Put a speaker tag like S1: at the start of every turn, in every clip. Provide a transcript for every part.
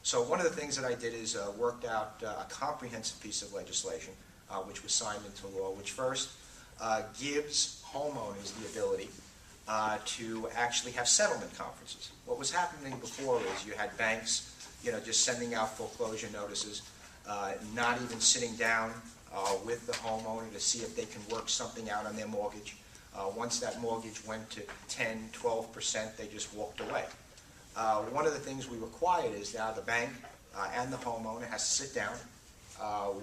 S1: So one of the things that I did is worked out a comprehensive piece of legislation, which was signed into law, which first gives homeowners the ability to actually have settlement conferences. What was happening before is you had banks, just sending out foreclosure notices, not even sitting down with the homeowner to see if they can work something out on their mortgage. Once that mortgage went to 10, 12%, they just walked away. One of the things we required is now the bank and the homeowner has to sit down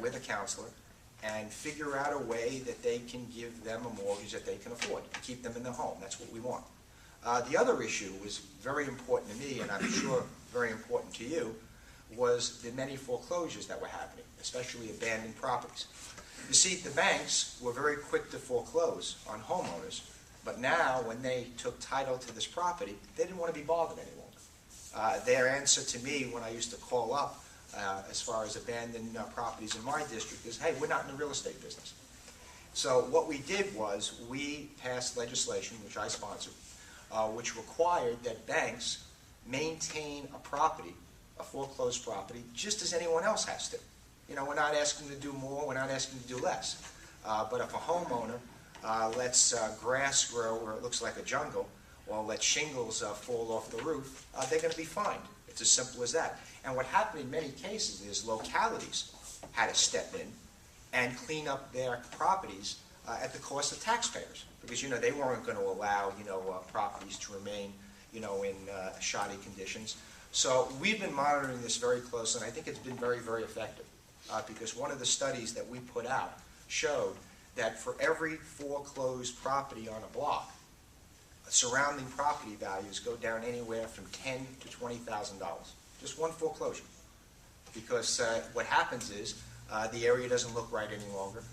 S1: with a counselor and figure out a way that they can give them a mortgage that they can afford and keep them in the home. That's what we want. The other issue was very important to me, and I'm sure very important to you, was the many foreclosures that were happening, especially abandoned properties. You see, the banks were very quick to foreclose on homeowners, but now when they took title to this property, they didn't want to be bothered any longer. Their answer to me when I used to call up as far as abandoned properties in my district is, hey, we're not in the real estate business. So what we did was we passed legislation, which I sponsored, which required that banks maintain a property, a foreclosed property, just as anyone else has to. We're not asking to do more, we're not asking to do less. But if a homeowner lets grass grow where it looks like a jungle, or lets shingles fall off the roof, they're going to be fined. It's as simple as that. And what happened in many cases is localities had to step in and clean up their properties at the cost of taxpayers, because they weren't going to allow properties to remain in shoddy conditions. So we've been monitoring this very closely, and I think it's been very, very effective. Because one of the studies that we put out showed that for every foreclosed property on a block, surrounding property values go down anywhere from $10,000 to $20,000. Just one foreclosure. Because what happens is the area doesn't look right any longer.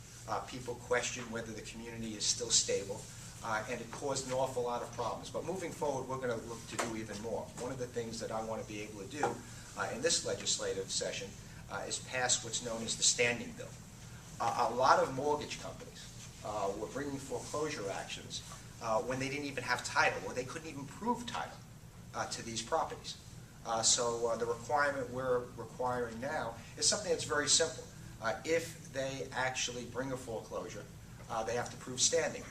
S1: People question whether the community is still stable, and it caused an awful lot of problems. But moving forward, we're going to look to do even more. One of the things that I want to be able to do in this legislative session is pass what's known as the standing bill. A lot of mortgage companies were bringing foreclosure actions when they didn't even have title, or they couldn't even prove title to these properties. So the requirement we're requiring now is something that's very simple. If they actually bring a foreclosure, they have to prove standing.